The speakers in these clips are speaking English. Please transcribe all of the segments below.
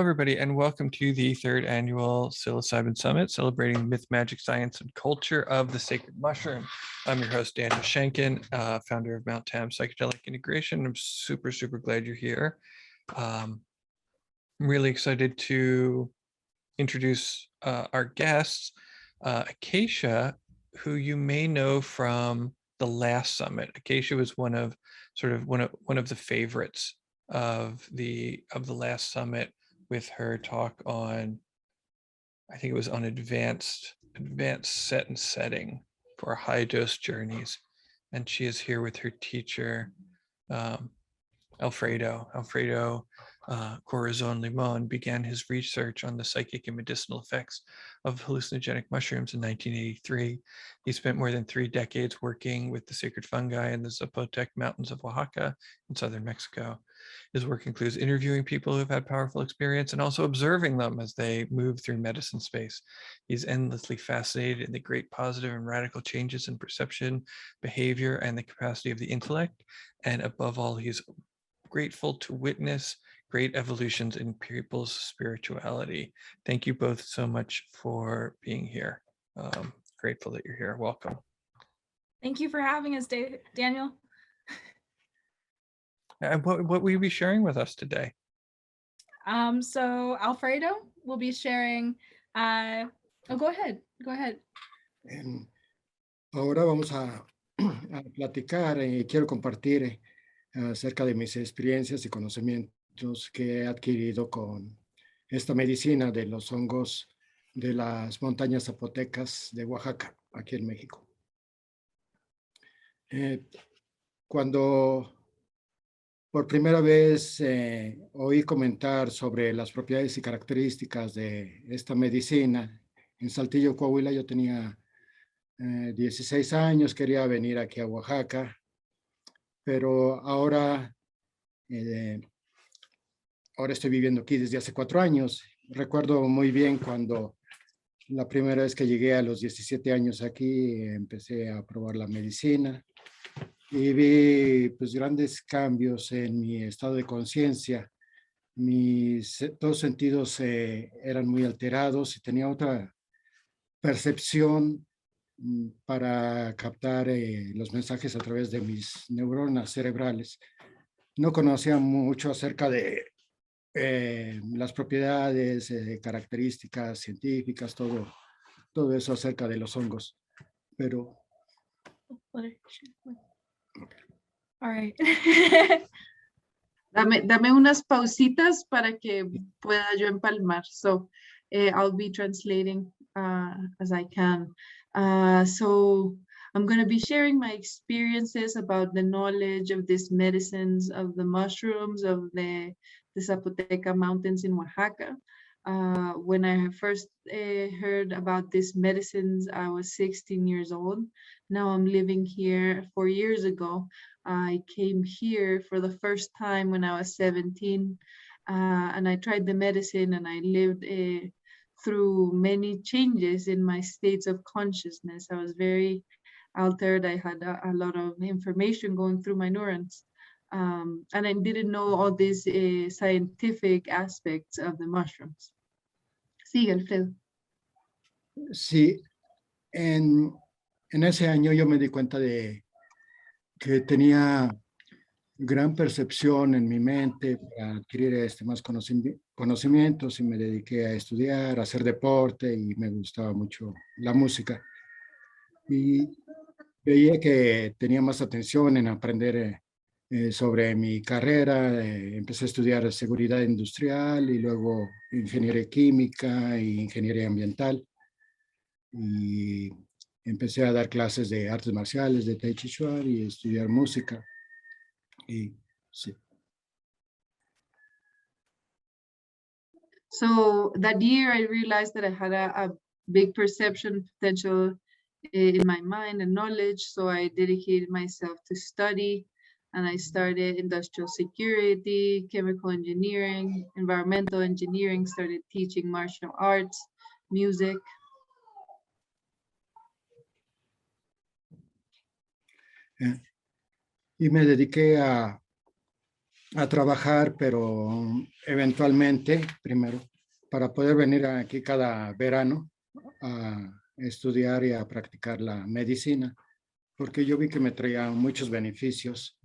everybody, and welcome to the third annual Psilocybin Summit, celebrating myth, magic, science, and culture of the sacred mushroom. I'm your host, Daniel Shankin, founder of Mount Tam Psychedelic Integration. I'm super glad you're here. I'm really excited to introduce our guests, Acacea, who you may know from the last summit. Acacea was one of the favorites of the last summit, with her talk on, I think it was on advanced set and setting for high dose journeys. And she is here with her teacher, Alfredo. Corazon Limon began his research on the psychic and medicinal effects of hallucinogenic mushrooms in 1983. He spent more than 3 decades working with the sacred fungi in the Zapotec Mountains of Oaxaca in southern Mexico. His work includes interviewing people who have had powerful experience and also observing them as they move through medicine space. He's endlessly fascinated in the great positive and radical changes in perception, behavior, and the capacity of the intellect. And above all, he's grateful to witness great evolutions in people's spirituality. Thank you both so much for being here. Grateful that you're here. Welcome. Thank you for having us, Daniel. And what will you be sharing with us today? So Alfredo will be sharing. Oh, go ahead. Ahora vamos a platicar y quiero compartir acerca de mis experiencias y conocimientos que he adquirido con esta medicina de los hongos de las montañas zapotecas de Oaxaca, aquí en México. Cuando por primera vez oí comentar sobre las propiedades y características de esta medicina en Saltillo, Coahuila, yo tenía 16 años, quería venir aquí a Oaxaca, pero ahora estoy viviendo aquí desde hace 4 años. Recuerdo muy bien cuando la primera vez que llegué a los 17 años aquí, empecé a probar la medicina y vi pues grandes cambios en mi estado de conciencia. Mis dos sentidos eran muy alterados y tenía otra percepción para captar los mensajes a través de mis neuronas cerebrales. No conocía mucho acerca de las propiedades, características científicas, todo eso acerca de los hongos, pero... All right. Dame unas pausitas para que pueda yo empalmar. So I'll be translating as I can. So I'm going to be sharing my experiences about the knowledge of these medicines, of the mushrooms, of the Zapoteca Mountains in Oaxaca. When I first heard about these medicines, I was 16 years old. Now I'm living here 4 years ago. I came here for the first time when I was 17, and I tried the medicine, and I lived through many changes in my states of consciousness. I was very altered. I had a lot of information going through my neurons, and I didn't know all these scientific aspects of the mushrooms. Sí, Alfredo. Sí, en ese año yo me di cuenta de que tenía gran percepción en mi mente para adquirir más conocimientos, y me dediqué a estudiar, a hacer deporte, y me gustaba mucho la música. Y veía que tenía más atención en aprender sobre mi carrera. Empecé a estudiar seguridad industrial y luego ingeniería química e ingeniería ambiental. Y empecé a dar clases de artes marciales, de Tai Chi Chuan, y estudiar música. Y sí. So that year I realized that I had a big perception potential in my mind and knowledge. So I dedicated myself to study, and I started industrial security, chemical engineering, environmental engineering, started teaching martial arts, music. Y me dediqué a a trabajar, pero eventualmente, primero, para poder venir aquí cada verano a estudiar y a practicar la medicina, porque yo vi que me traía muchos beneficios,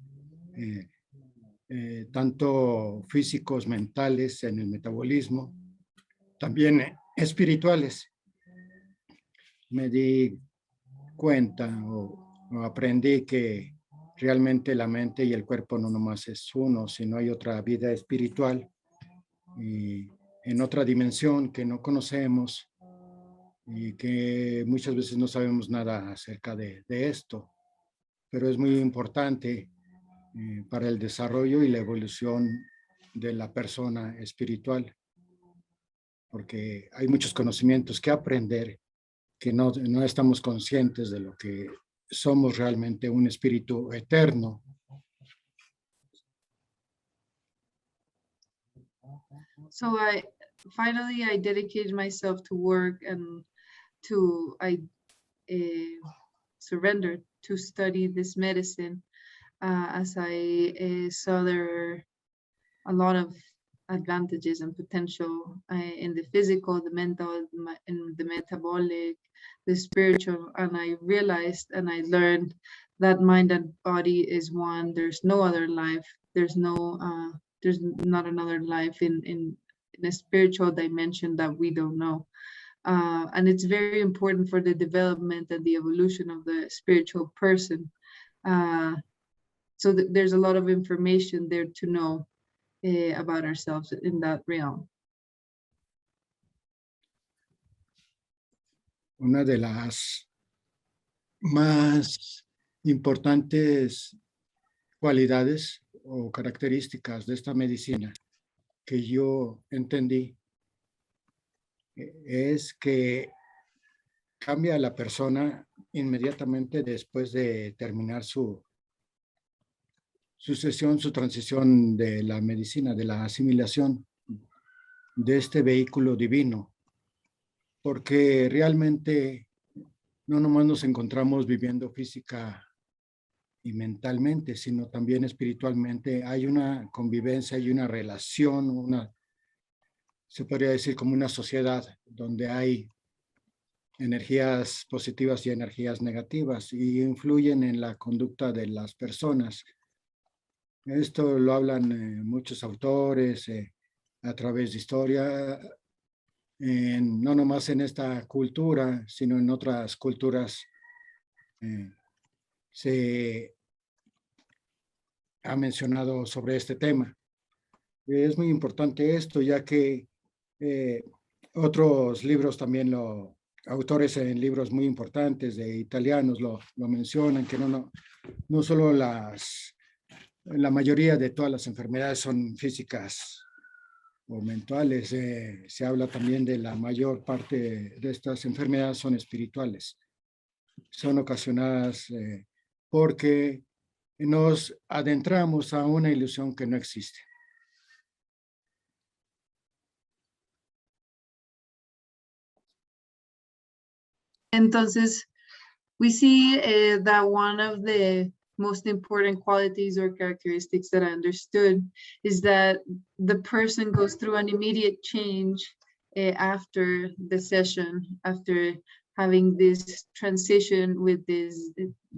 tanto físicos, mentales, en el metabolismo, también espirituales. Me di cuenta o aprendí que realmente la mente y el cuerpo no nomás es uno, sino hay otra vida espiritual y en otra dimensión que no conocemos y que muchas veces no sabemos nada acerca de esto, pero es muy importante para el desarrollo y la evolución de la persona espiritual, porque hay muchos conocimientos que aprender que no estamos conscientes de lo que somos realmente, un espíritu eterno. So I dedicated myself to work and I surrendered to study this medicine as I saw there are a lot of advantages and potential in the physical, the mental, and the metabolic, the spiritual, and I realized and I learned that mind and body is one. There's no other life. There's not another life in a spiritual dimension that we don't know. And it's very important for the development and the evolution of the spiritual person. So there's a lot of information there to know about ourselves in that realm. Una de las más importantes cualidades o características de esta medicina que yo entendí es que cambia a la persona inmediatamente después de terminar su sesión, su transición de la medicina, de la asimilación de este vehículo divino, porque realmente no nomás nos encontramos viviendo física y mentalmente, sino también espiritualmente. Hay una convivencia, hay una relación, se podría decir como una sociedad donde hay energías positivas y energías negativas y influyen en la conducta de las personas. Esto lo hablan muchos autores a través de historia, no nomás en esta cultura, sino en otras culturas. Se ha mencionado sobre este tema. Es muy importante esto, ya que otros libros también autores en libros muy importantes de italianos lo mencionan, que no solo la mayoría de todas las enfermedades son físicas o mentales, se habla también de la mayor parte de estas enfermedades son espirituales. Son ocasionadas porque nos adentramos a una ilusión que no existe. Entonces, we see that one of the most important qualities or characteristics that I understood is that the person goes through an immediate change after the session, after having this transition with this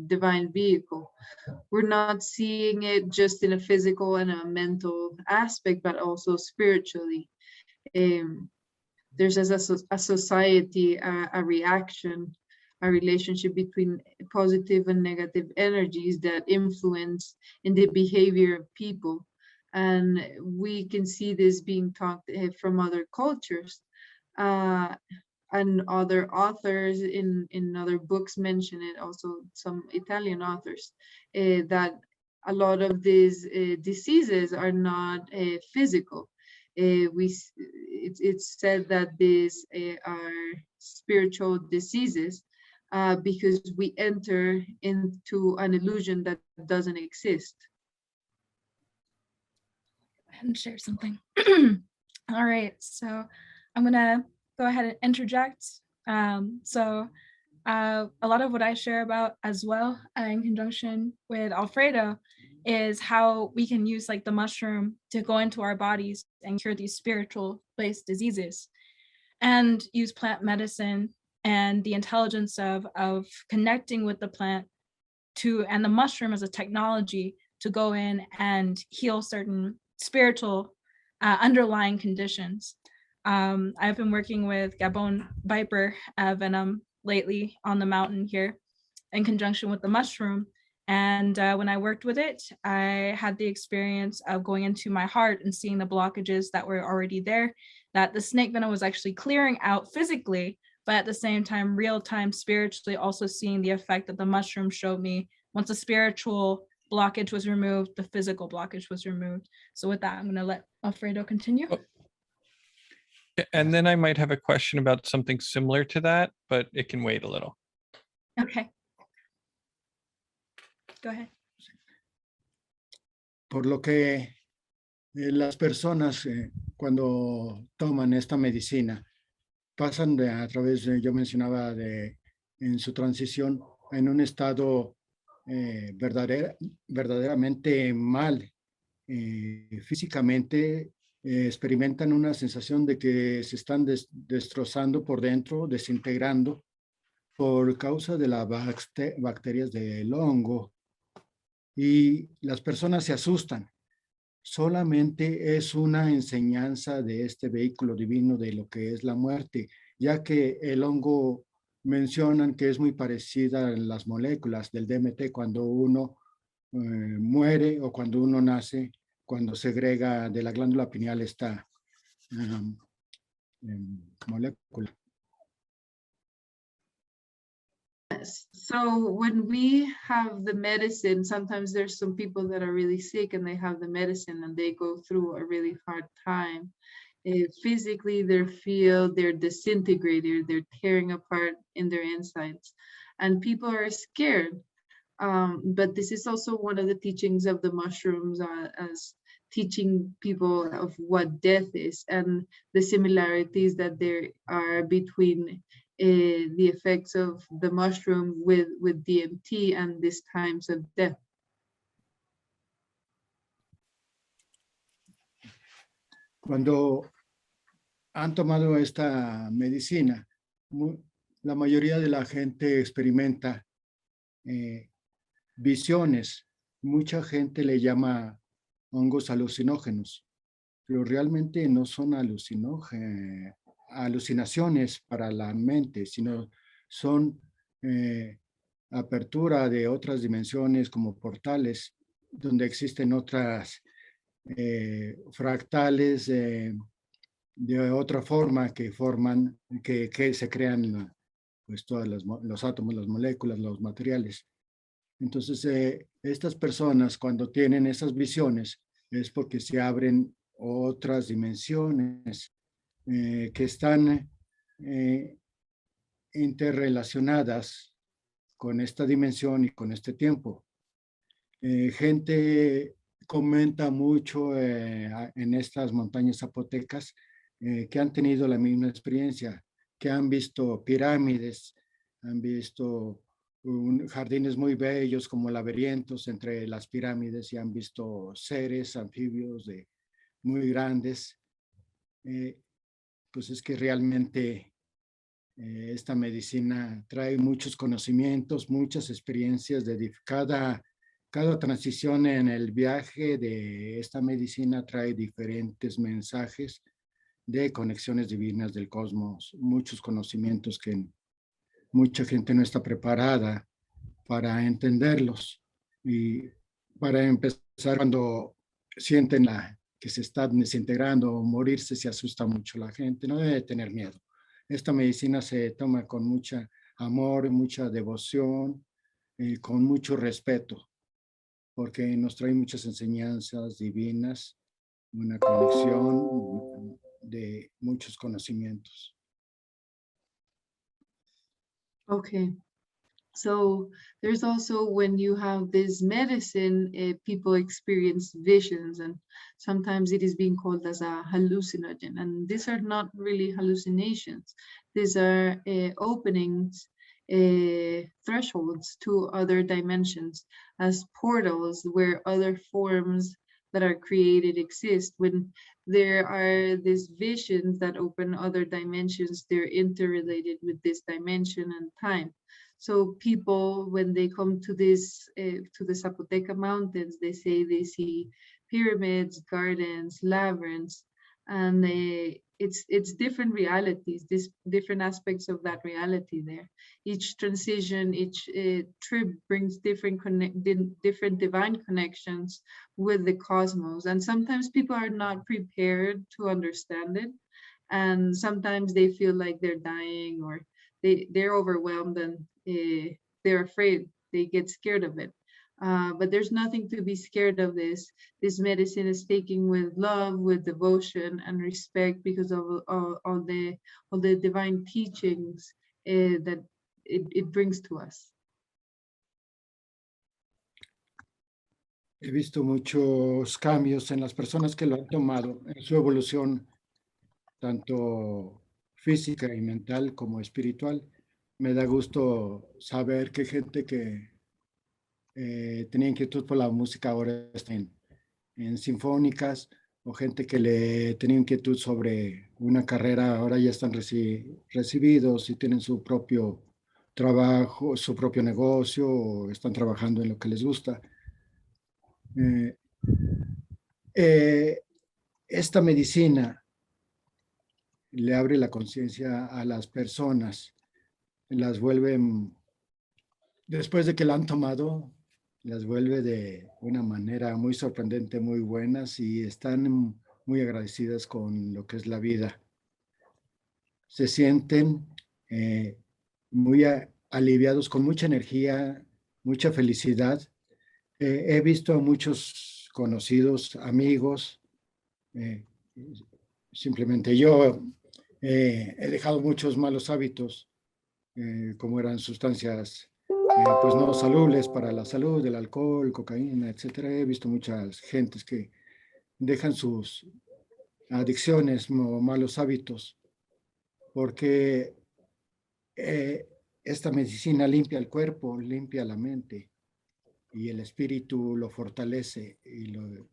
divine vehicle. We're not seeing it just in a physical and a mental aspect, but also spiritually. There's a society, a reaction, a relationship between positive and negative energies that influence in the behavior of people. And we can see this being taught from other cultures. And other authors in other books mention it, also some Italian authors, that a lot of these diseases are not physical. It's said that these are spiritual diseases because we enter into an illusion that doesn't exist. Go ahead and share something. All right, so I'm gonna go ahead and interject. So a lot of what I share about as well in conjunction with Alfredo is how we can use like the mushroom to go into our bodies and cure these spiritual based diseases, and use plant medicine and the intelligence of connecting with the plant to, and the mushroom as a technology to go in and heal certain spiritual underlying conditions. I've been working with Gabon viper venom lately on the mountain here in conjunction with the mushroom. And when I worked with it, I had the experience of going into my heart and seeing the blockages that were already there, that the snake venom was actually clearing out physically, but at the same time, real time spiritually, also seeing the effect that the mushroom showed me. Once the spiritual blockage was removed, the physical blockage was removed. So with that, I'm going to let Alfredo continue. Oh. And then I might have a question about something similar to that, but it can wait a little. Okay. Go ahead. Por lo que las personas cuando toman esta medicina pasan a través, yo mencionaba, en su transición en un estado verdaderamente mal. Físicamente experimentan una sensación de que se están destrozando por dentro, desintegrando por causa de las bacterias del hongo, y las personas se asustan. Solamente es una enseñanza de este vehículo divino de lo que es la muerte, ya que el hongo mencionan que es muy parecida a las moléculas del DMT cuando uno muere o cuando uno nace, cuando segrega de la glándula pineal esta molécula. So when we have the medicine, sometimes there's some people that are really sick and they have the medicine and they go through a really hard time. Physically, they're disintegrated, they're tearing apart in their insides, and people are scared. But this is also one of the teachings of the mushrooms, as teaching people of what death is and the similarities that there are between the effects of the mushroom with DMT and these times of death. Cuando han tomado esta medicina, la mayoría de la gente experimenta visiones. Mucha gente le llama hongos alucinógenos, pero realmente no son alucinaciones para la mente, sino son apertura de otras dimensiones como portales, donde existen otras fractales de otra forma que forman, que se crean pues todos los átomos, las moléculas, los materiales. Entonces, estas personas cuando tienen esas visiones es porque se abren otras dimensiones que están interrelacionadas con esta dimensión y con este tiempo. Gente comenta mucho en estas montañas zapotecas que han tenido la misma experiencia, que han visto pirámides, han visto jardines muy bellos como laberintos entre las pirámides y han visto seres anfibios muy grandes. Pues es que realmente esta medicina trae muchos conocimientos, muchas experiencias de cada transición en el viaje de esta medicina trae diferentes mensajes de conexiones divinas del cosmos, muchos conocimientos que mucha gente no está preparada para entenderlos. Y para empezar, cuando sienten que se están desintegrando o morirse, se asusta mucho la gente. No debe tener miedo. Esta medicina se toma con mucho amor, mucha devoción, con mucho respeto, porque nos trae muchas enseñanzas divinas, una conexión de muchos conocimientos. Okay, so there's also, when you have this medicine, people experience visions, and sometimes it is being called as a hallucinogen, and these are not really hallucinations. These are openings thresholds to other dimensions, as portals where other forms that are created exist. When there are these visions that open other dimensions, they're interrelated with this dimension and time. So people, when they come to this, to the Zapoteca Mountains, they say they see pyramids, gardens, labyrinths, and it's different realities, these different aspects of that reality there. Each transition, each trip brings different different divine connections with the cosmos, and sometimes people are not prepared to understand it, and sometimes they feel like they're dying, or they're overwhelmed, and they're afraid, they get scared of it. But there's nothing to be scared of this. This medicine is taken with love, with devotion and respect, because of all the divine teachings that it brings to us. He visto muchos cambios en las personas que lo han tomado en su evolución, tanto física y mental como espiritual. Me da gusto saber que gente que tenía inquietud por la música ahora está en sinfónicas, o gente que le tenía inquietud sobre una carrera, ahora ya están recibidos y tienen su propio trabajo, su propio negocio, o están trabajando en lo que les gusta. Esta medicina le abre la conciencia a las personas, las vuelve, después de que la han tomado, las vuelve de una manera muy sorprendente, muy buenas, y están muy agradecidas con lo que es la vida. Se sienten muy aliviados, con mucha energía, mucha felicidad. He visto a muchos conocidos, amigos, simplemente yo he dejado muchos malos hábitos, como eran sustancias pues no saludables para la salud, el alcohol, cocaína, etcétera. He visto muchas gentes que dejan sus adicciones o malos hábitos, porque esta medicina limpia el cuerpo, limpia la mente, y el espíritu lo fortalece y lo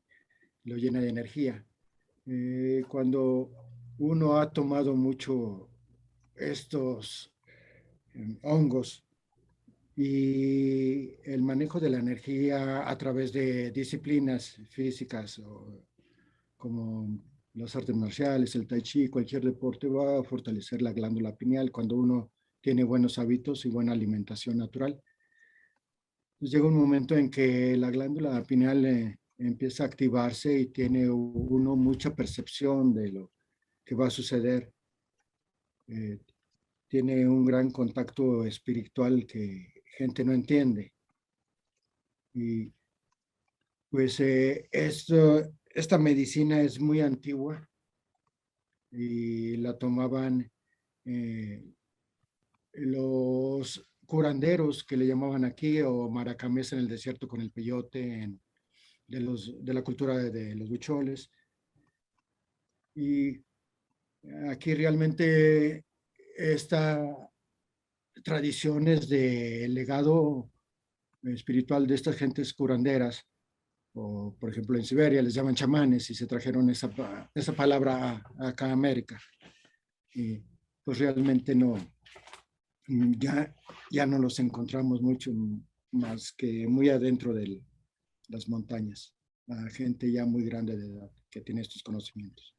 llena de energía. Cuando uno ha tomado mucho estos hongos, y el manejo de la energía a través de disciplinas físicas, como las artes marciales, el tai chi, cualquier deporte, va a fortalecer la glándula pineal cuando uno tiene buenos hábitos y buena alimentación natural. Pues llega un momento en que la glándula pineal empieza a activarse y tiene uno mucha percepción de lo que va a suceder. Tiene un gran contacto espiritual que gente no entiende. Y pues esta medicina es muy antigua y la tomaban los curanderos, que le llamaban aquí, o maracamés en el desierto con el peyote, de la cultura de los huicholes. Y aquí realmente esta tradiciones de legado espiritual de estas gentes curanderas, o por ejemplo en Siberia les llaman chamanes, y se trajeron esa palabra acá a América, y pues realmente no, ya no los encontramos mucho más que muy adentro de las montañas, la gente ya muy grande de edad que tiene estos conocimientos.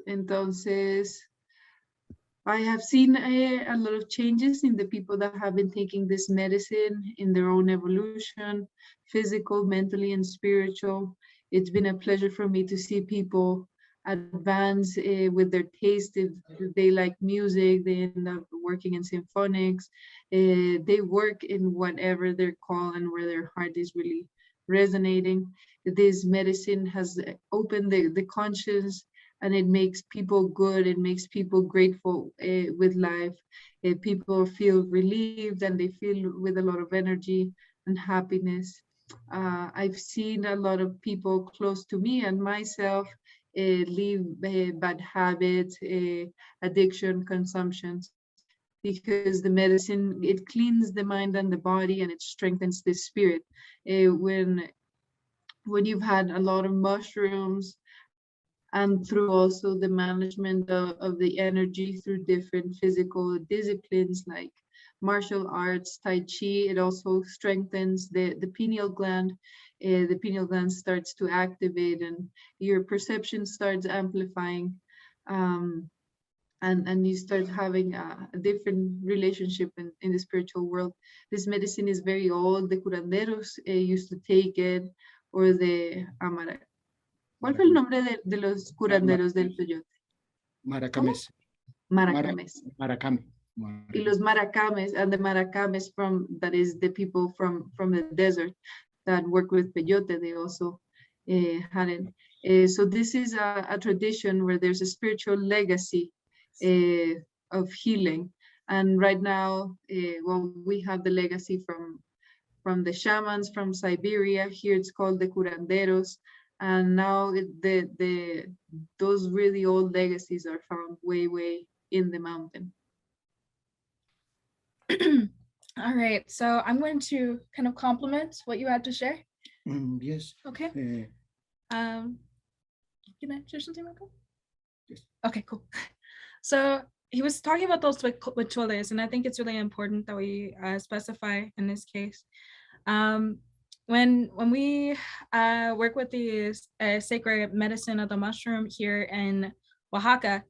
Entonces, I have seen a lot of changes in the people that have been taking this medicine in their own evolution, physical, mentally, and spiritual. It's been a pleasure for me to see people advance with their taste. If they like music, they end up working in symphonics. They work in whatever their call and where their heart is really resonating. This medicine has opened the conscience, and it makes people good. It makes people grateful with life. People feel relieved, and they feel with a lot of energy and happiness. I've seen a lot of people close to me and myself leave bad habits, addiction, consumptions, because the medicine, it cleans the mind and the body, and it strengthens the spirit. When you've had a lot of mushrooms, and through also the management of the energy through different physical disciplines like martial arts, Tai Chi, it also strengthens the pineal gland. The pineal gland starts to activate, and your perception starts amplifying, and you start having a different relationship in the spiritual world. This medicine is very old. The curanderos used to take it, or the amara. ¿Cuál fue el nombre de los curanderos del peyote? Maracames. Maracames. Maracame. Y los maracames, and the maracames that is the people from the desert that work with peyote, they also had it. So this is a tradition where there's a spiritual legacy of healing. And right now, well, we have the legacy from the shamans from Siberia. Here it's called the curanderos. And now those really old legacies are found way in the mountain. All right, so I'm going to kind of complement what you had to share. Yes. Okay. Can I share something, Michael? Yes. Okay, cool. So he was talking about those rituales, and I think it's really important that we specify in this case. When we work with the sacred medicine of the mushroom here in Oaxaca,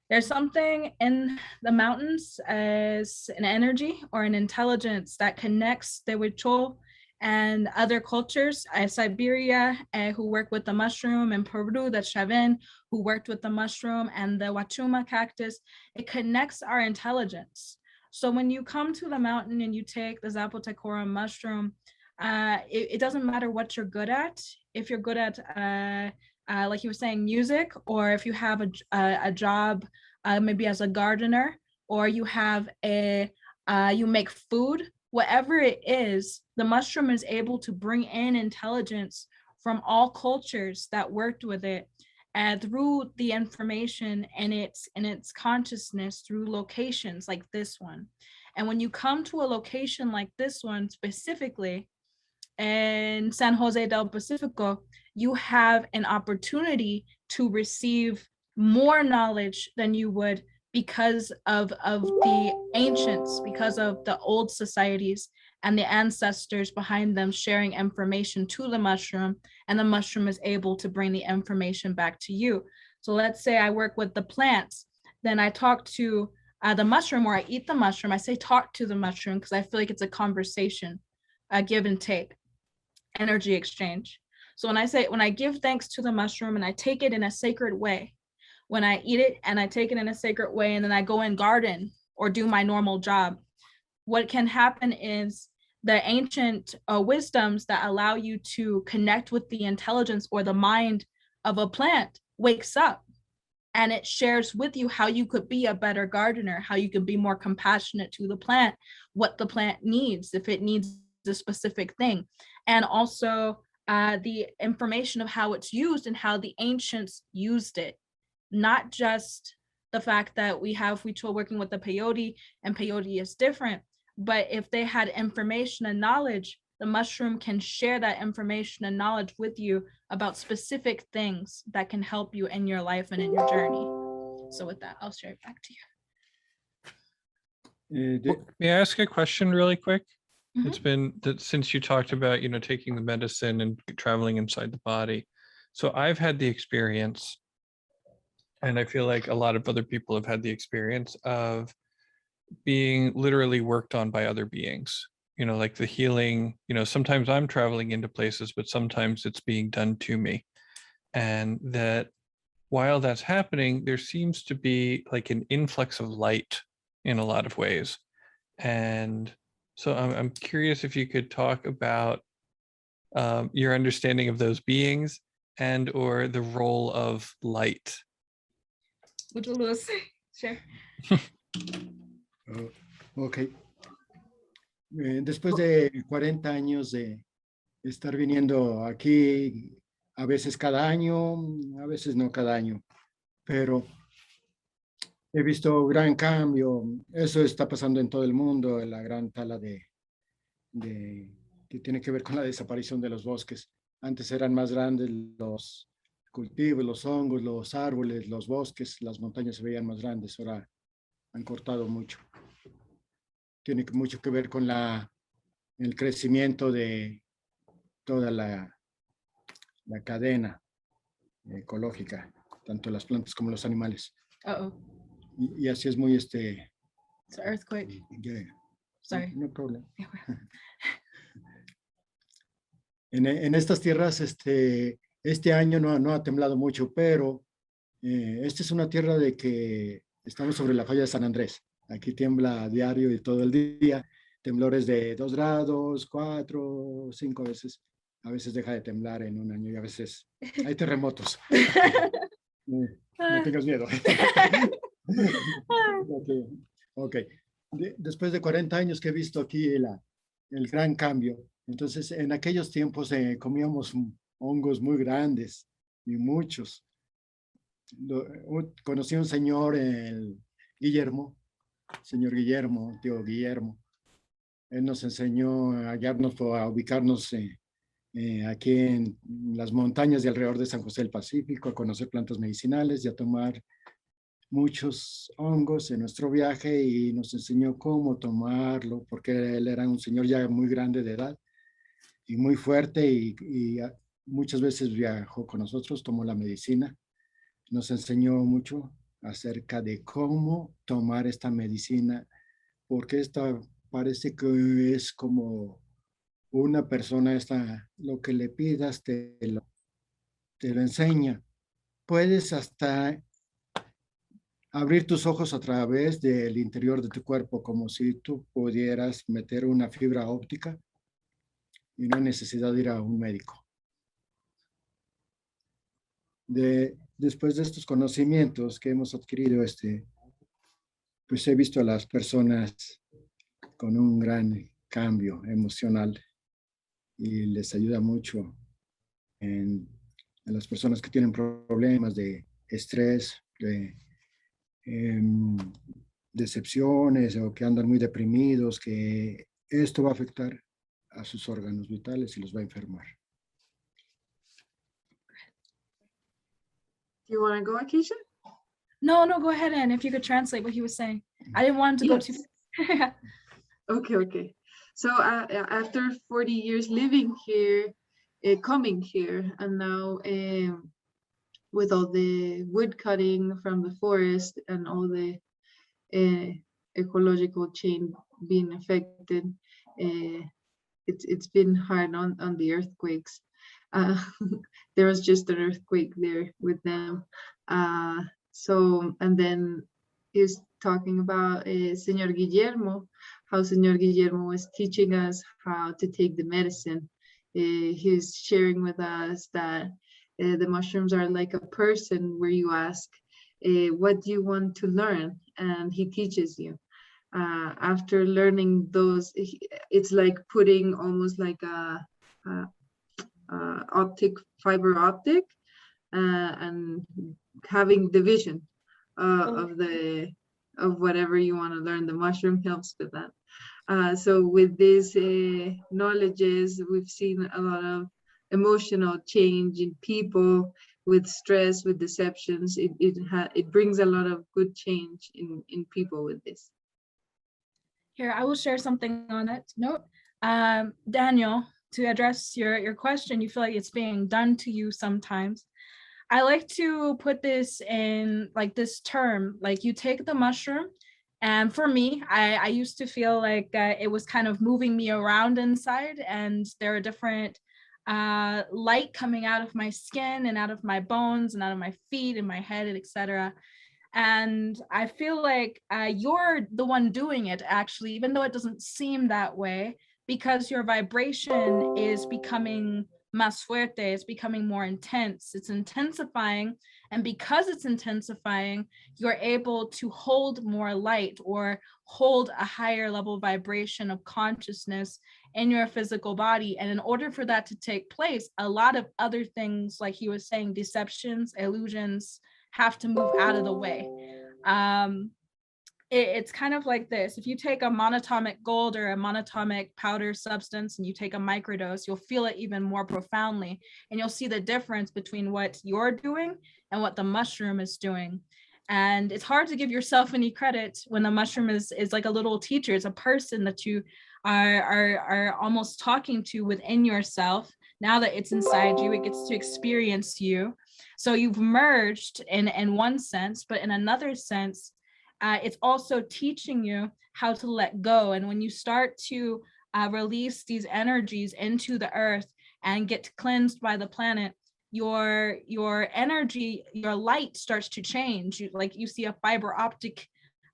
there's something in the mountains as an energy or an intelligence that connects the ritual and other cultures. Siberia, who work with the mushroom, and Peru, the Chavin, who worked with the mushroom, and the Wachuma cactus. It connects our intelligence. So when you come to the mountain and you take the Zapotecora mushroom, it doesn't matter what you're good at. If you're good at like you were saying, music, or if you have a job, maybe as a gardener, or you have you make food, whatever it is, the mushroom is able to bring in intelligence from all cultures that worked with it, and through the information and its consciousness through locations like this one. And when you come to a location like this one specifically, in San Jose del Pacifico, you have an opportunity to receive more knowledge than you would because of the ancients, because of the old societies and the ancestors behind them sharing information to the mushroom, and the mushroom is able to bring the information back to you. So let's say I work with the plants, then I talk to the mushroom, or I eat the mushroom. I say talk to the mushroom because I feel like it's a conversation, a give and take, energy exchange. So when I give thanks to the mushroom and I take it in a sacred way, when I eat it and I take it in a sacred way, and then I go and garden or do my normal job, what can happen is the ancient wisdoms that allow you to connect with the intelligence or the mind of a plant wakes up, and it shares with you how you could be a better gardener, how you could be more compassionate to the plant, what the plant needs, if it needs a specific thing, and also the information of how it's used and how the ancients used it. Not just the fact that we have ritual working with the peyote, and peyote is different, but if they had information and knowledge, the mushroom can share that information and knowledge with you about specific things that can help you in your life and in your journey. So with that, I'll share it back to you. May I ask a question really quick? Mhm. It's been that since you talked about, taking the medicine and traveling inside the body. So I've had the experience, and I feel like a lot of other people have had the experience of being literally worked on by other beings, like the healing, sometimes I'm traveling into places, but sometimes it's being done to me. And that while that's happening, there seems to be like an influx of light in a lot of ways. And so I'm curious if you could talk about your understanding of those beings and or the role of light. Would you lose? Sure. Ok. Después de 40 años de estar viniendo aquí a veces cada año, a veces no cada año, pero he visto gran cambio. Eso está pasando en todo el mundo, la gran tala que tiene que ver con la desaparición de los bosques. Antes eran más grandes los cultivos, los hongos, los árboles, los bosques, las montañas se veían más grandes, ahora han cortado mucho. Tiene mucho que ver con el crecimiento de toda la cadena ecológica, tanto las plantas como los animales. Uh-oh. Y así es muy It's an earthquake. yeah, Sorry. no problem. En estas tierras, este año no ha temblado mucho, pero esta es una tierra de que estamos sobre la falla de San Andrés. Aquí tiembla a diario y todo el día. Temblores de 2 grados, 4, 5 veces. A veces deja de temblar en un año y a veces hay terremotos. No tengas miedo. Ok. Después de 40 años que he visto aquí el gran cambio. Entonces, en aquellos tiempos comíamos hongos muy grandes y muchos. Conocí a un señor, el señor Guillermo, tío Guillermo. Él nos enseñó a hallarnos o a ubicarnos aquí en las montañas de alrededor de San José del Pacífico, a conocer plantas medicinales y a tomar muchos hongos en nuestro viaje y nos enseñó cómo tomarlo, porque él era un señor ya muy grande de edad y muy fuerte y muchas veces viajó con nosotros, tomó la medicina, nos enseñó mucho acerca de cómo tomar esta medicina, porque esta parece que es como una persona, lo que le pidas te lo enseña. Puedes hasta abrir tus ojos a través del interior de tu cuerpo, como si tú pudieras meter una fibra óptica y no hay necesidad de ir a un médico. Después de estos conocimientos que hemos adquirido, pues he visto a las personas con un gran cambio emocional y les ayuda mucho a las personas que tienen problemas de estrés, de decepciones o que andan muy deprimidos, que esto va a afectar a sus órganos vitales y los va a enfermar. Do you want to go, Acacea? No, go ahead, and if you could translate what he was saying. I didn't want him to go too Yes. Okay. So after 40 years living here, coming here, and now with all the wood cutting from the forest and all the ecological chain being affected, it's been hard on the earthquakes. There was just an earthquake there with them. So, and then he was talking about Señor Guillermo, how Señor Guillermo was teaching us how to take the medicine. He was sharing with us that the mushrooms are like a person where you ask, what do you want to learn? And he teaches you. After learning those, it's like putting almost like a fiber optic, and having the vision of whatever you want to learn. The mushroom helps with that. So with these knowledges, we've seen a lot of emotional change in people with stress, with deceptions. It brings a lot of good change in people with this. Here, I will share something on that note. Daniel, to address your question, you feel like it's being done to you sometimes. I like to put this in like this term, like you take the mushroom, and for me, I used to feel like it was kind of moving me around inside, and there are different light coming out of my skin and out of my bones and out of my feet and my head, etc. And I feel like you're the one doing it, actually, even though it doesn't seem that way, because your vibration is becoming más fuerte, it's becoming more intense, it's intensifying. And because it's intensifying, you're able to hold more light or hold a higher level vibration of consciousness in your physical body. And in order for that to take place, a lot of other things, like he was saying, deceptions, illusions, have to move out of the way. It's kind of like this. If you take a monatomic gold or a monatomic powder substance and you take a microdose, you'll feel it even more profoundly. And you'll see the difference between what you're doing and what the mushroom is doing. And it's hard to give yourself any credit when the mushroom is like a little teacher. It's a person that you are almost talking to within yourself. Now that it's inside you, it gets to experience you. So you've merged in one sense, but in another sense, it's also teaching you how to let go. And when you start to release these energies into the earth and get cleansed by the planet, your energy, your light starts to change. You see a fiber optic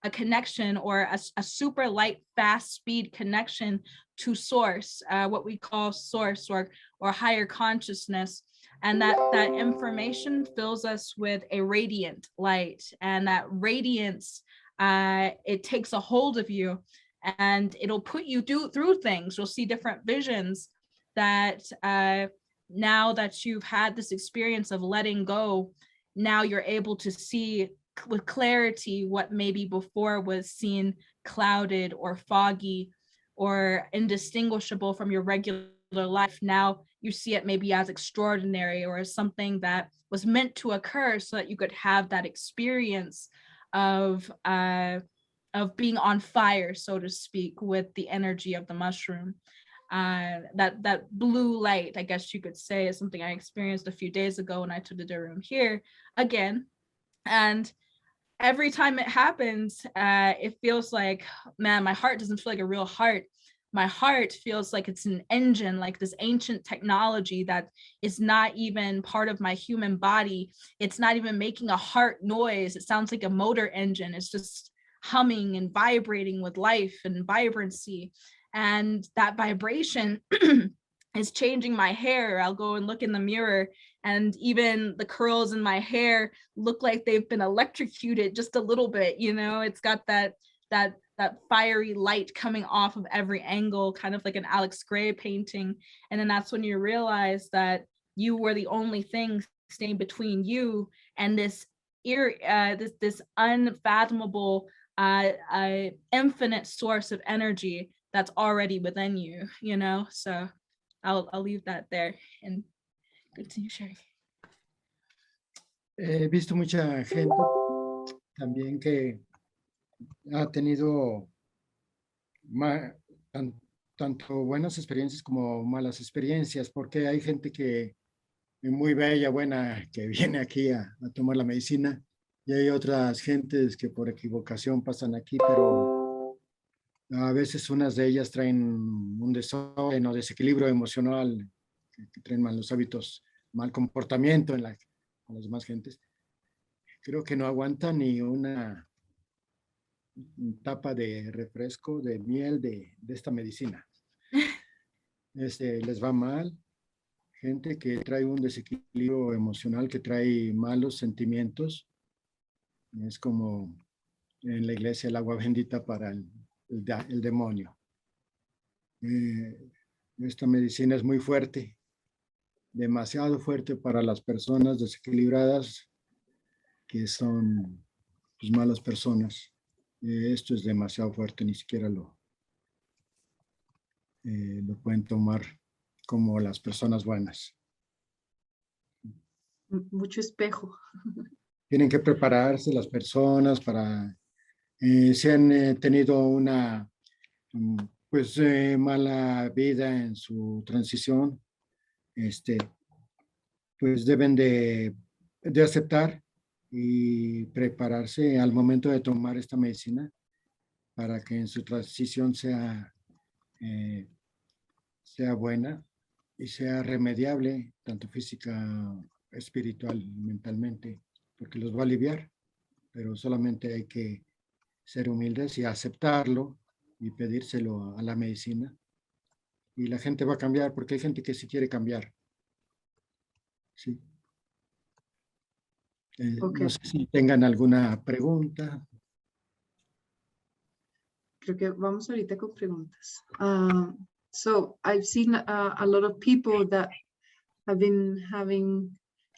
a connection or a super light, fast speed connection to source, what we call source or higher consciousness. And that information fills us with a radiant light, and that radiance, it takes a hold of you and it'll put you through things. You'll see different visions that now that you've had this experience of letting go, now you're able to see with clarity what maybe before was seen clouded or foggy or indistinguishable from your regular life. Now you see it maybe as extraordinary or as something that was meant to occur so that you could have that experience of being on fire, so to speak, with the energy of the mushroom. That blue light, I guess you could say, is something I experienced a few days ago when I took the room here again. And every time it happens, it feels like, man, my heart doesn't feel like a real heart. My heart feels like it's an engine, like this ancient technology that is not even part of my human body. It's not even making a heart noise. It sounds like a motor engine. It's just humming and vibrating with life and vibrancy. And that vibration is changing my hair. I'll go and look in the mirror, and even the curls in my hair look like they've been electrocuted just a little bit. You know, it's got that fiery light coming off of every angle, kind of like an Alex Gray painting. And then that's when you realize that you were the only thing staying between you and this unfathomable, infinite source of energy that's already within you, you know? So I'll leave that there and continue sharing. He visto mucha gente también que ha tenido tanto buenas experiencias como malas experiencias, porque hay gente que es muy bella, buena, que viene aquí a tomar la medicina, y hay otras gentes que por equivocación pasan aquí, pero a veces unas de ellas traen un desorden o desequilibrio emocional, que traen malos hábitos, mal comportamiento en las demás gentes. Creo que no aguantan ni una tapa de refresco, de miel, de esta medicina. Les va mal. Gente que trae un desequilibrio emocional, que trae malos sentimientos. Es como en la iglesia el agua bendita para el demonio. Esta medicina es muy fuerte, demasiado fuerte para las personas desequilibradas que son pues, malas personas. Esto es demasiado fuerte, ni siquiera lo pueden tomar como las personas buenas. Mucho espejo. Tienen que prepararse las personas para, si han tenido una pues mala vida en su transición, pues deben de aceptar y prepararse al momento de tomar esta medicina para que en su transición sea buena y sea remediable, tanto física, espiritual y mentalmente, porque los va a aliviar, pero solamente hay que ser humildes y aceptarlo y pedírselo a la medicina. Y la gente va a cambiar, porque hay gente que sí quiere cambiar. Sí. Okay. No sé si tengan alguna pregunta. Creo que vamos ahorita con preguntas. So I've seen a lot of people that have been having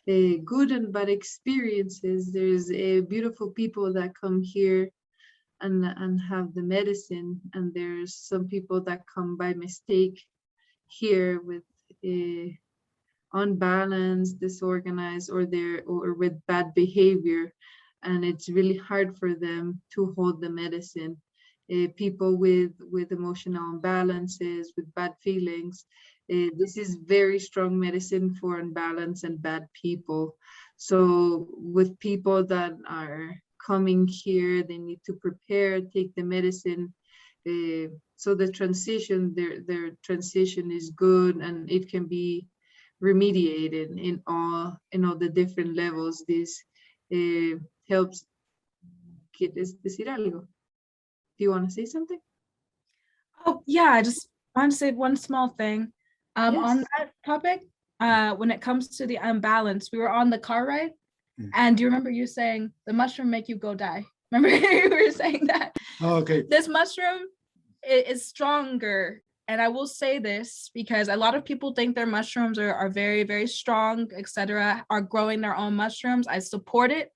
good and bad experiences. There's beautiful people that come here and have the medicine, and there's some people that come by mistake here with unbalanced, disorganized, or with bad behavior, and it's really hard for them to hold the medicine. People with emotional imbalances, with bad feelings, this is very strong medicine for unbalanced and bad people. So with people that are coming here, they need to prepare, take the medicine, so the transition, their transition is good, and it can be remediated in all the different levels. This helps. ¿Quieres decir algo? Do you want to say something? Oh, yeah, I just want to say one small thing. On Yes. that topic, when it comes to the imbalance, we were on the car ride, Mm. and do you remember you saying the mushroom make you go die? Remember you were saying that? Oh, okay. This mushroom is stronger. And I will say this because a lot of people think their mushrooms are very, very strong, etc., are growing their own mushrooms. I support it.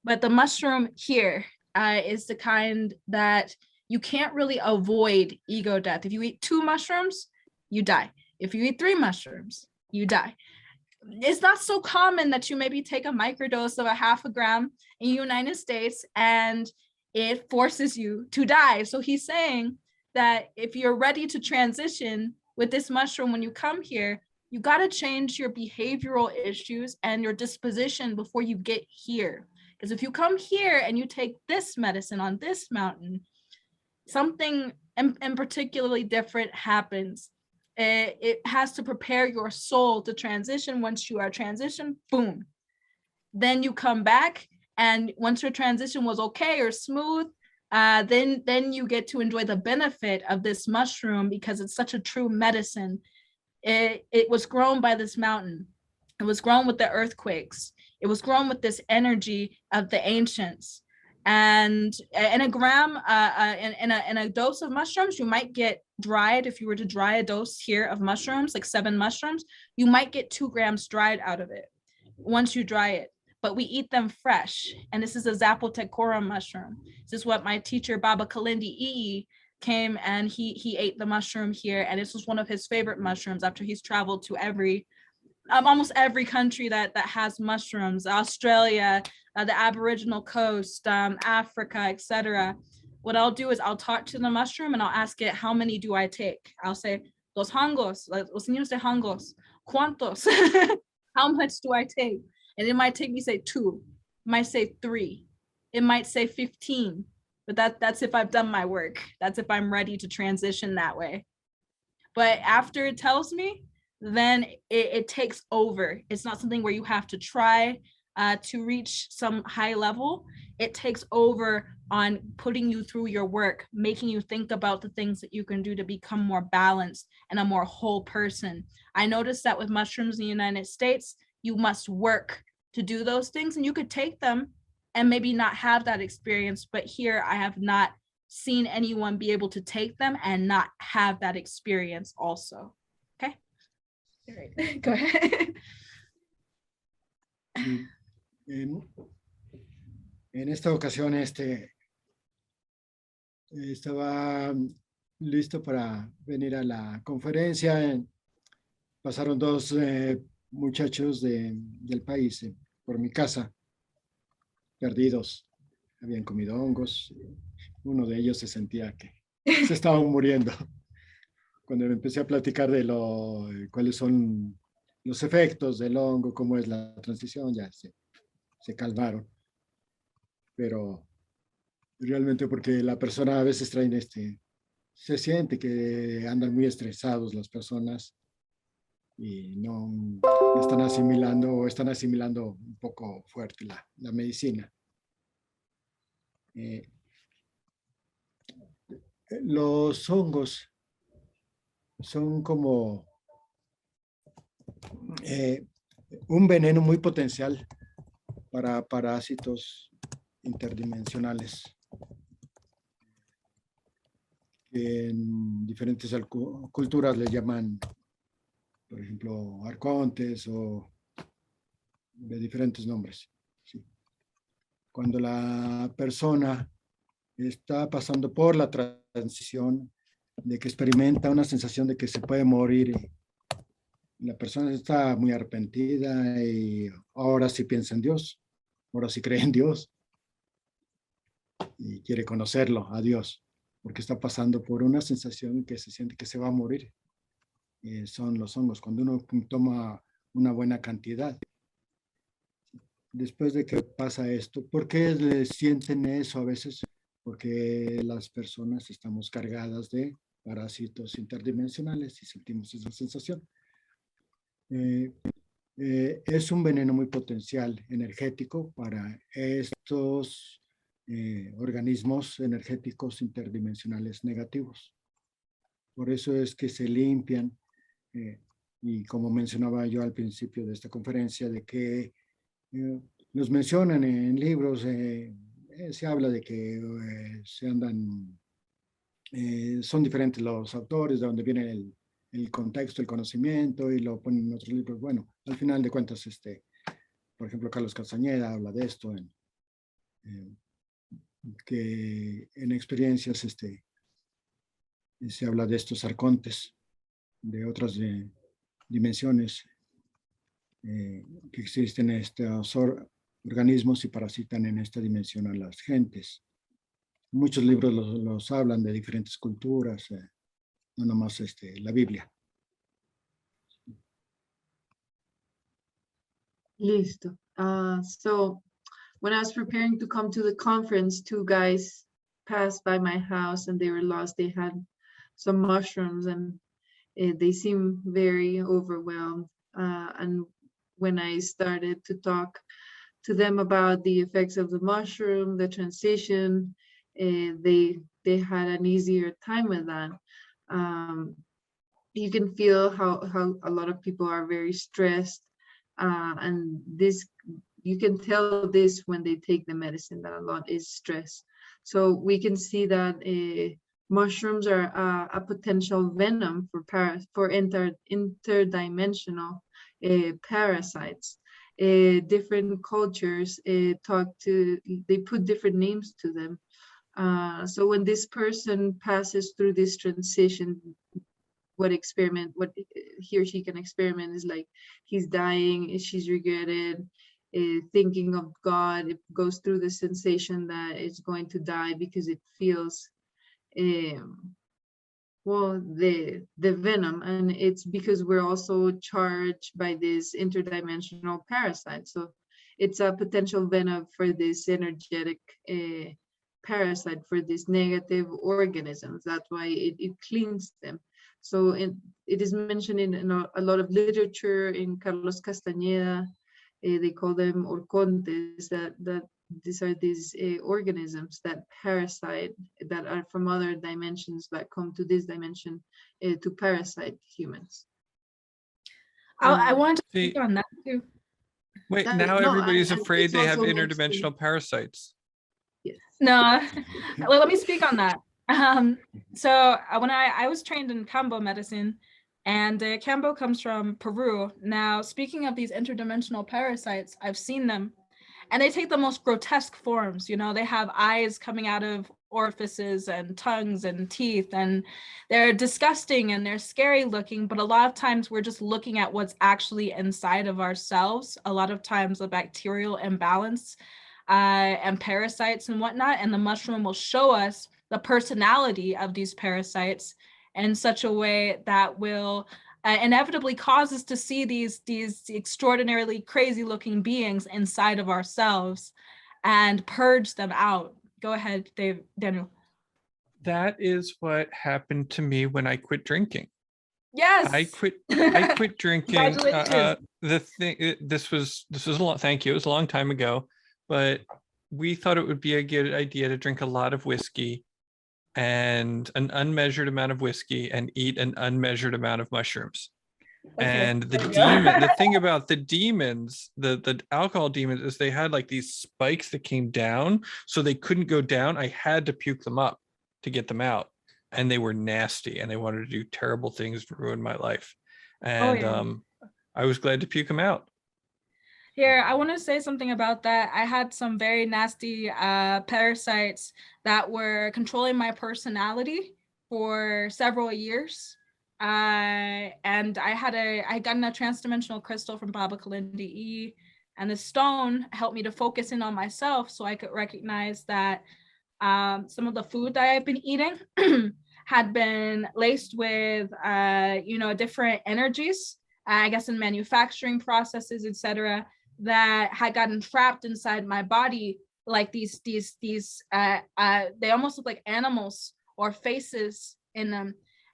But the mushroom here is the kind that you can't really avoid ego death. If you eat 2 mushrooms, you die. If you eat 3 mushrooms, you die. It's not so common that you maybe take a microdose of a 0.5 gram in the United States and it forces you to die. So he's saying that if you're ready to transition with this mushroom when you come here, you got to change your behavioral issues and your disposition before you get here. Because if you come here and you take this medicine on this mountain, something in particularly different happens. It has to prepare your soul to transition. Once you are transitioned, boom. Then you come back, and once your transition was okay or smooth, then you get to enjoy the benefit of this mushroom because it's such a true medicine. It was grown by this mountain. It was grown with the earthquakes. It was grown with this energy of the ancients. And in a gram, in a dose of mushrooms, you might get dried. If you were to dry a dose here of mushrooms, like 7 mushrooms, you might get 2 grams dried out of it once you dry it. But we eat them fresh. And this is a Zapotec mushroom. This is what my teacher, Baba Kalindi Ii, came and he ate the mushroom here. And this was one of his favorite mushrooms after he's traveled to almost every country that has mushrooms, Australia, the Aboriginal coast, Africa, etc. What I'll do is I'll talk to the mushroom and I'll ask it, how many do I take? I'll say, los hongos, los niños de hongos, ¿cuántos? How much do I take? And it might take me, say 2, it might say 3, it might say 15, but that's if I've done my work. That's if I'm ready to transition that way. But after it tells me, then it takes over. It's not something where you have to try to reach some high level. It takes over on putting you through your work, making you think about the things that you can do to become more balanced and a more whole person. I noticed that with mushrooms in the United States, you must work to do those things, and you could take them and maybe not have that experience. But here I have not seen anyone be able to take them and not have that experience also. Okay. All right. Go ahead. En esta ocasión, estaba listo para venir a la conferencia. Pasaron 2 muchachos del país por mi casa, perdidos. Habían comido hongos. Uno de ellos se sentía que se estaban muriendo. Cuando empecé a platicar de cuáles son los efectos del hongo, cómo es la transición, ya se calmaron. Pero realmente porque la persona a veces traen se siente que andan muy estresados las personas y no están asimilando o están asimilando un poco fuerte la medicina. Los hongos son como un veneno muy potencial para parásitos interdimensionales que en diferentes culturas les llaman, por ejemplo, arcontes o de diferentes nombres. ¿Sí? Cuando la persona está pasando por la transición de que experimenta una sensación de que se puede morir y la persona está muy arrepentida y ahora sí piensa en Dios, ahora sí cree en Dios y quiere conocerlo, a Dios, porque está pasando por una sensación que se siente que se va a morir. Son los hongos, cuando uno toma una buena cantidad. Después de que pasa esto, ¿por qué sienten eso a veces? Porque las personas estamos cargadas de parásitos interdimensionales y sentimos esa sensación. Es un veneno muy potencial energético para estos organismos energéticos interdimensionales negativos. Por eso es que se limpian, y como mencionaba yo al principio de esta conferencia, de que los mencionan en libros, se habla de que son diferentes los autores, de donde viene el contexto, el conocimiento, y lo ponen en otros libros. Bueno, al final de cuentas, por ejemplo, Carlos Castañeda habla de esto, que en experiencias se habla de estos arcontes, de otras dimensiones que existen estos organismos y parasitan en esta dimensión a las gentes. Muchos libros los hablan de diferentes culturas, no nomás la Biblia. Listo. So when I was preparing to come to the conference, two guys passed by my house and they were lost. They had some mushrooms and they seemed very overwhelmed. And when I started to talk to them about the effects of the mushroom, the transition, they had an easier time with that. You can feel how a lot of people are very stressed, and this, you can tell this when they take the medicine, that a lot is stress. So we can see that mushrooms are a potential venom for interdimensional parasites. Different cultures they put different names to them. So when this person passes through this transition, what he or she can experiment is like he's dying, she's regretted, thinking of God. It goes through the sensation that it's going to die because it feels well, the venom, and it's because we're also charged by this interdimensional parasite. So it's a potential venom for this energetic parasite, for these negative organisms. That's why it cleans them. So it is mentioned in a lot of literature. In Carlos Castañeda, they call them orcontes, that these are these organisms that parasite, that are from other dimensions, that come to this dimension to parasite humans. I want to speak on that too. Wait, That- now no, everybody's and afraid it's they have also mentioned- interdimensional parasites. Yes. No, well, let me speak on that. So when I was trained in Kambo medicine, and Kambo comes from Peru. Now, speaking of these interdimensional parasites, I've seen them, and they take the most grotesque forms. You know, they have eyes coming out of orifices and tongues and teeth, and they're disgusting and they're scary looking, but a lot of times we're just looking at what's actually inside of ourselves. A lot of times the bacterial imbalance and parasites and whatnot, and the mushroom will show us the personality of these parasites in such a way that will inevitably cause us to see these extraordinarily crazy looking beings inside of ourselves and purge them out. Go ahead, Daniel. That is what happened to me when I quit drinking. Yes. I quit drinking. Congratulations. This was a long, thank you. It was a long time ago, but we thought it would be a good idea to drink a lot of whiskey and an unmeasured amount of whiskey and eat an unmeasured amount of mushrooms. And the there you go. the thing about the demons, the alcohol demons, is they had like these spikes that came down, so they couldn't go down. I had to puke them up to get them out, and they were nasty, and they wanted to do terrible things to ruin my life. And yeah. I was glad to puke them out. Here, I want to say something about that. I had some very nasty parasites that were controlling my personality for several years. And I had gotten a transdimensional crystal from Baba Kalindi E, and the stone helped me to focus in on myself so I could recognize that some of the food that I've been eating had been laced with, different energies, I guess in manufacturing processes, etc., that had gotten trapped inside my body, like these they almost look like animals or faces in them.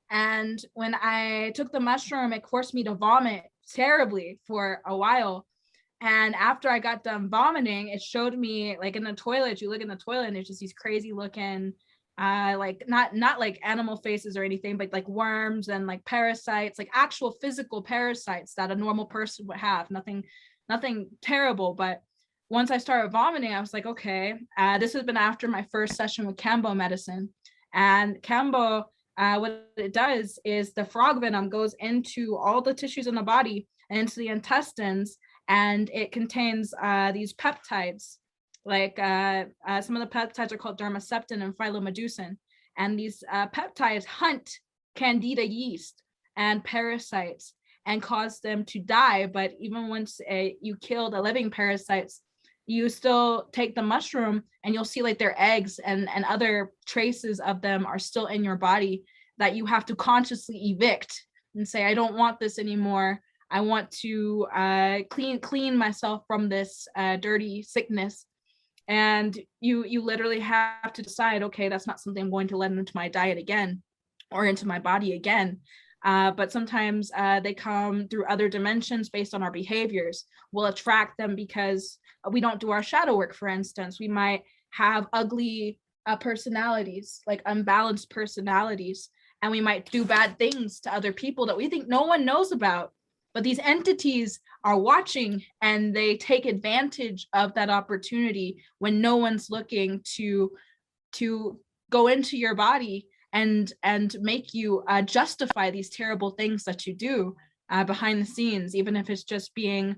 And when I took the mushroom, it forced me to vomit terribly for a while. And after I got done vomiting, it showed me, like, in the toilet, you look in the toilet and there's just these crazy looking like not like animal faces or anything, but like worms and like parasites, like actual physical parasites that a normal person would have. Nothing terrible. But once I started vomiting, I was like, okay, this has been after my first session with Kambo medicine. And Kambo, what it does is the frog venom goes into all the tissues in the body and into the intestines, and it contains these peptides. Like some of the peptides are called dermaceptin and phylomedusin. And these peptides hunt candida yeast and parasites and cause them to die. But even once you kill the living parasites, you still take the mushroom and you'll see like their eggs and other traces of them are still in your body that you have to consciously evict and say, I don't want this anymore. I want to clean myself from this dirty sickness. And you literally have to decide, okay, that's not something I'm going to let into my diet again or into my body again. But sometimes they come through other dimensions based on our behaviors. We'll attract them because we don't do our shadow work, for instance. We might have ugly personalities, like unbalanced personalities, and we might do bad things to other people that we think no one knows about. But these entities are watching, and they take advantage of that opportunity when no one's looking to go into your body and make you justify these terrible things that you do behind the scenes, even if it's just being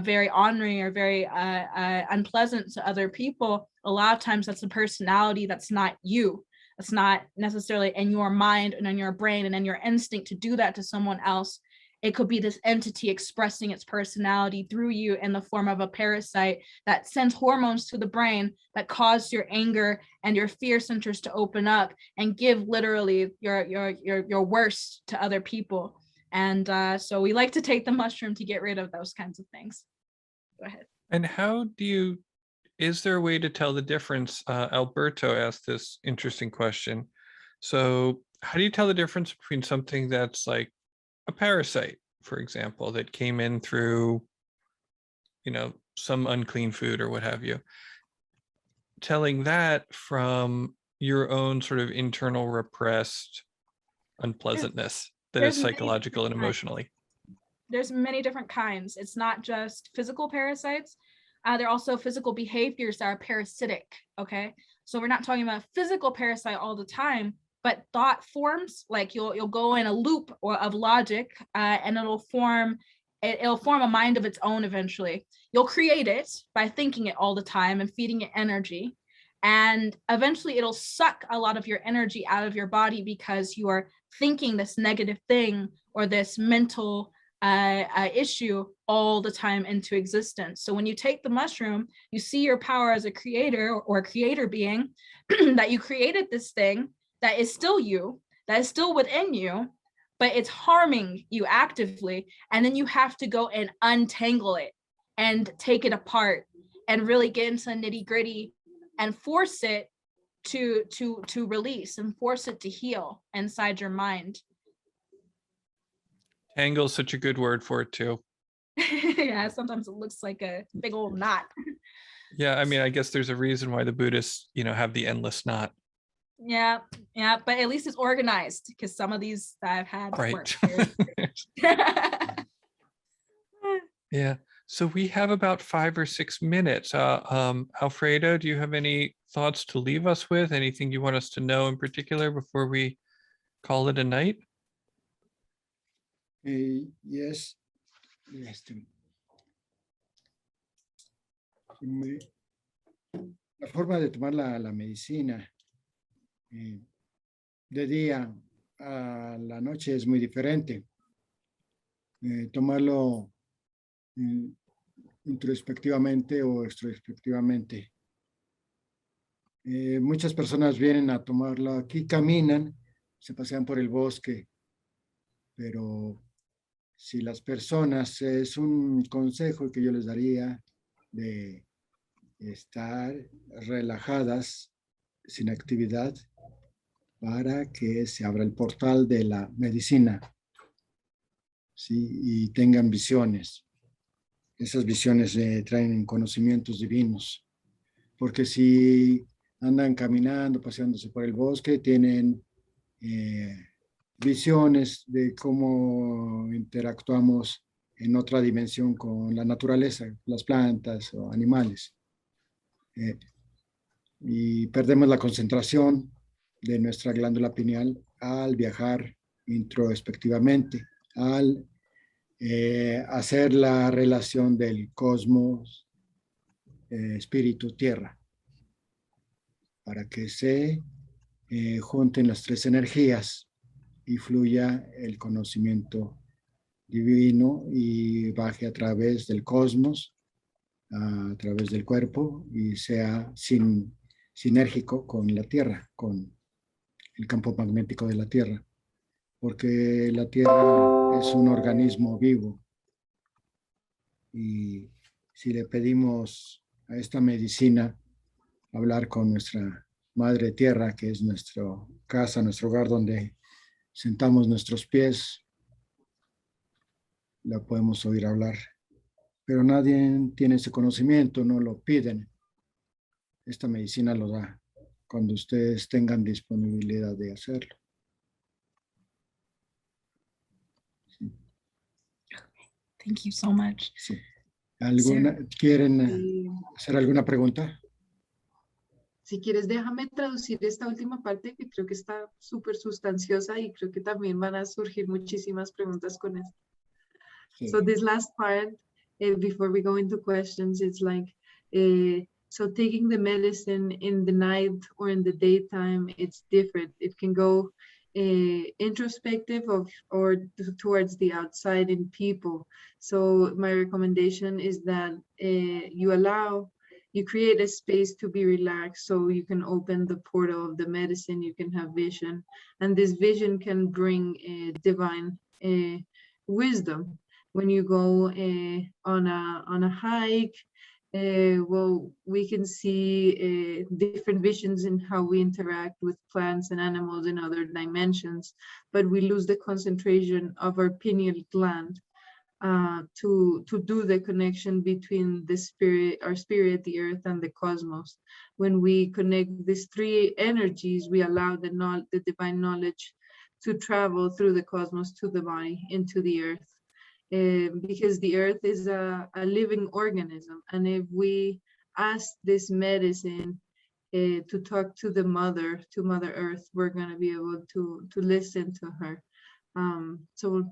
very ornery or very unpleasant to other people. A lot of times that's a personality that's not you. It's not necessarily in your mind and in your brain and in your instinct to do that to someone else. It could be this entity expressing its personality through you in the form of a parasite that sends hormones to the brain that cause your anger and your fear centers to open up and give literally your worst to other people. And so we like to take the mushroom to get rid of those kinds of things. Go ahead. And is there a way to tell the difference? Alberto asked this interesting question. So how do you tell the difference between something that's like a parasite, for example, that came in through, some unclean food or what have you, telling that from your own sort of internal repressed unpleasantness that is psychological and emotionally? There's many different kinds. It's not just physical parasites. There are also physical behaviors that are parasitic, okay? So we're not talking about physical parasite all the time, but thought forms, like you'll go in a loop of logic, and it'll form a mind of its own eventually. You'll create it by thinking it all the time and feeding it energy. And eventually it'll suck a lot of your energy out of your body because you are thinking this negative thing or this mental issue all the time into existence. So when you take the mushroom, you see your power as a creator or a creator being, that you created this thing that is still you, that is still within you, but it's harming you actively. And then you have to go and untangle it and take it apart and really get into the nitty-gritty and force it to release and force it to heal inside your mind. Tangle is such a good word for it too. Yeah, sometimes it looks like a big old knot. Yeah, I mean, I guess there's a reason why the Buddhists, have the endless knot. Yeah, but at least it's organized, because some of these that I've had Right. weren't very Yeah. So we have about 5 or 6 minutes. Alfredo, do you have any thoughts to leave us with? Anything you want us to know in particular before we call it a night? Yes. Me- La forma de tomar la medicina de día a la noche es muy diferente. Tomarlo introspectivamente o extrospectivamente. Muchas personas vienen a tomarlo aquí, caminan, se pasean por el bosque, pero si las personas, es un consejo que yo les daría de estar relajadas, sin actividad, para que se abra el portal de la medicina, ¿sí? Y tengan visiones. Esas visiones traen conocimientos divinos, porque si andan caminando, paseándose por el bosque, tienen visiones de cómo interactuamos en otra dimensión con la naturaleza, las plantas o animales. Y perdemos la concentración de nuestra glándula pineal al viajar introspectivamente, al hacer la relación del cosmos, espíritu, tierra, para que se junten las tres energías y fluya el conocimiento divino y baje a través del cosmos, a través del cuerpo y sea sinérgico con la Tierra, con el campo magnético de la Tierra, porque la Tierra es un organismo vivo y si le pedimos a esta medicina hablar con nuestra Madre Tierra, que es nuestra casa, nuestro hogar donde sentamos nuestros pies, la podemos oír hablar. Pero nadie tiene ese conocimiento, no lo piden. Esta medicina lo da cuando ustedes tengan disponibilidad de hacerlo. Sí. Thank you so much. Sí. ¿Quieren hacer alguna pregunta? Si quieres, déjame traducir esta última parte que creo que está súper sustanciosa y creo que también van a surgir muchísimas preguntas con esto. Sí. So this last part, before we go into questions, it's like, so taking the medicine in the night or in the daytime, it's different. It can go introspective or towards the outside in people. So my recommendation is that you create a space to be relaxed so you can open the portal of the medicine, you can have vision, and this vision can bring divine wisdom. When you go on a hike, well, we can see different visions in how we interact with plants and animals in other dimensions, but we lose the concentration of our pineal gland to do the connection between the spirit, our spirit, the earth, and the cosmos. When we connect these three energies, we allow the divine knowledge to travel through the cosmos to the body, into the earth. Because the earth is a living organism, and if we ask this medicine to talk to the mother, to Mother Earth, we're going to be able to listen to her. So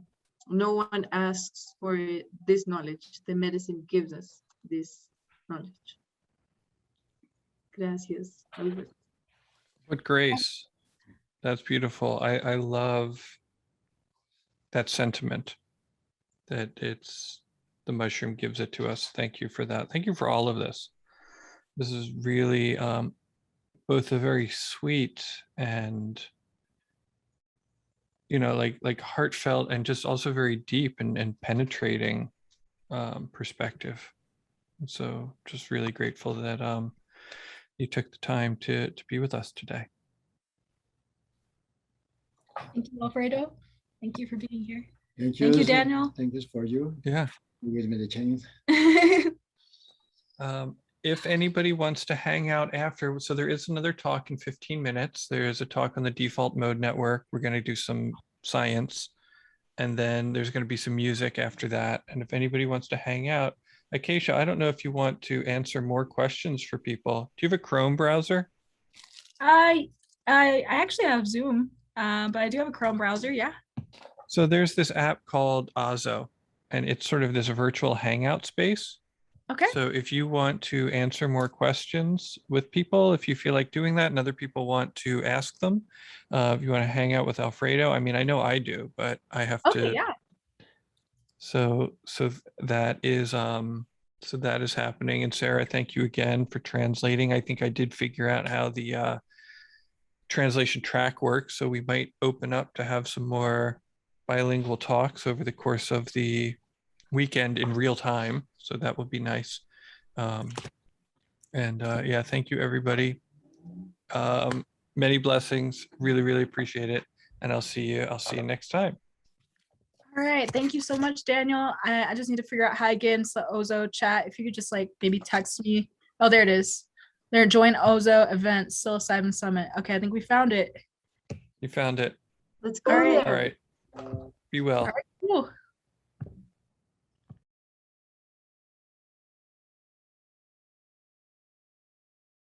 no one asks for this knowledge. The medicine gives us this knowledge. Gracias, Albert. What grace. That's beautiful. I love that sentiment, that it's the mushroom gives it to us. Thank you for that. Thank you for all of this. This is really both a very sweet and, you know, like heartfelt and just also very deep and penetrating perspective. And so just really grateful that you took the time to be with us today. Thank you, Alfredo. Thank you for being here. Thank you. Thank you, Daniel. Thank you for you. Yeah. You gave me the chance. If anybody wants to hang out after, so there is another talk in 15 minutes. There is a talk on the default mode network. We're going to do some science. and then there's going to be some music after that. And if anybody wants to hang out, Acacia, I don't know if you want to answer more questions for people. Do you have a Chrome browser? I actually have Zoom, but I do have a Chrome browser. Yeah. So there's this app called Ozo, and it's sort of this virtual hangout space. Okay. So if you want to answer more questions with people, if you feel like doing that and other people want to ask them, if you want to hang out with Alfredo, I mean, I know I do, but I have Okay. to. Yeah. So that is happening. And Sarah, thank you again for translating. I think I did figure out how the translation track works. So we might open up to have some more bilingual talks over the course of the weekend in real time. So that would be nice. Yeah, thank you everybody. Many blessings. Really, really appreciate it. And I'll see you next time. All right. Thank you so much, Daniel. I just need to figure out how to get into the Ozo chat. If you could just like maybe text me. Oh, there it is. There, join Ozo event, Psilocybin Summit. Okay, I think we found it. You found it. Let's go All right. there. All right. Be well. All right, cool.